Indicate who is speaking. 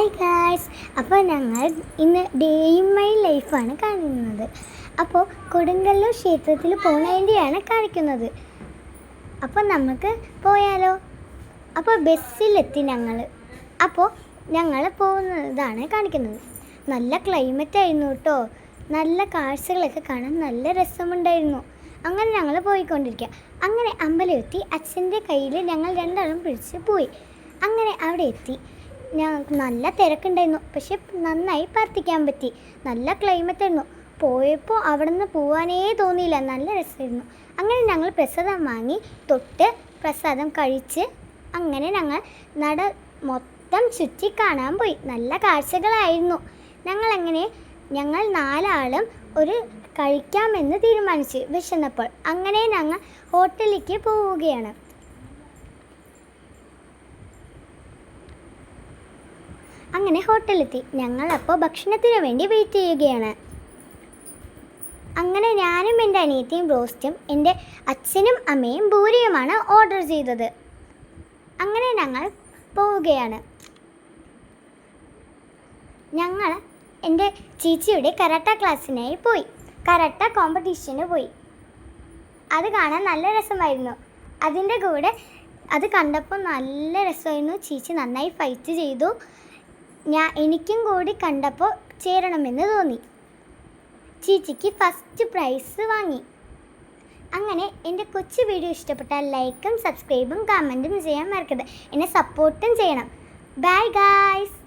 Speaker 1: Hi guys. അപ്പോൾ ഞങ്ങൾ ഇന്ന് ഡേ ഇൻ മൈ ലൈഫാണ് കാണുന്നത്. അപ്പോൾ കൊടുങ്ങല്ലൂർ ക്ഷേത്രത്തിൽ പോകുന്നതിൻ്റെയാണ് കാണിക്കുന്നത്. അപ്പോൾ നമുക്ക് പോയാലോ? അപ്പോൾ ബസ്സിലെത്തി ഞങ്ങൾ. അപ്പോൾ ഞങ്ങൾ പോകുന്നതാണ് കാണിക്കുന്നത്. നല്ല ക്ലൈമറ്റ് ആയിരുന്നു കേട്ടോ. നല്ല കാഴ്ചകളൊക്കെ കാണാൻ നല്ല രസമുണ്ടായിരുന്നു. അങ്ങനെ ഞങ്ങൾ പോയിക്കൊണ്ടിരിക്കുക. അങ്ങനെ അമ്പലമെത്തി. അച്ഛൻ്റെ കയ്യിൽ ഞങ്ങൾ രണ്ടാളും പിടിച്ച് പോയി. അങ്ങനെ അവിടെ എത്തി. ഞങ്ങൾക്ക് നല്ല തിരക്കുണ്ടായിരുന്നു, പക്ഷെ നന്നായി പ്രാർത്ഥിക്കാൻ പറ്റി. നല്ല ക്ലൈമറ്റ് ആയിരുന്നു. പോയപ്പോൾ അവിടെ നിന്ന് പോകാനേ തോന്നിയില്ല. നല്ല രസമായിരുന്നു. അങ്ങനെ ഞങ്ങൾ പ്രസാദം വാങ്ങി തൊട്ട് പ്രസാദം കഴിച്ച് അങ്ങനെ ഞങ്ങൾ നട മൊത്തം ചുറ്റി കാണാൻ പോയി. നല്ല കാഴ്ചകളായിരുന്നു. ഞങ്ങൾ നാലാളും ഒരു കഴിക്കാമെന്ന് തീരുമാനിച്ചു വിശന്നപ്പോൾ. അങ്ങനെ ഞങ്ങൾ ഹോട്ടലിലേക്ക് പോവുകയാണ്. അങ്ങനെ ഹോട്ടലെത്തി. ഞങ്ങളപ്പോൾ ഭക്ഷണത്തിന് വേണ്ടി വെയിറ്റ് ചെയ്യുകയാണ്. അങ്ങനെ ഞാനും എൻ്റെ അനിയത്തിയും ബ്രോസ്റ്റും എൻ്റെ അച്ഛനും അമ്മയും പൂരിയുമാണ് ഓർഡർ ചെയ്തത്. അങ്ങനെ ഞങ്ങൾ പോവുകയാണ്. ഞങ്ങൾ എൻ്റെ ചേച്ചിയുടെ കരാട്ട ക്ലാസ്സിനായി പോയി. കരാട്ട കോമ്പറ്റീഷന് പോയി. അത് കാണാൻ നല്ല രസമായിരുന്നു. അതിൻ്റെ കൂടെ അത് കണ്ടപ്പോൾ നല്ല രസമായിരുന്നു. ചേച്ചി നന്നായി ഫൈറ്റ് ചെയ്തു. എനിക്കും കൂടി കണ്ടപ്പോൾ ചേരണമെന്ന് തോന്നി. ചേച്ചിക്ക് ഫസ്റ്റ് പ്രൈസ് വാങ്ങി. അങ്ങനെ എൻ്റെ കൊച്ചു വീഡിയോ ഇഷ്ടപ്പെട്ടാൽ ലൈക്കും സബ്സ്ക്രൈബും കമൻറ്റും ചെയ്യാൻ മറക്കരുത്. എന്നെ സപ്പോർട്ടും ചെയ്യണം. Bye guys.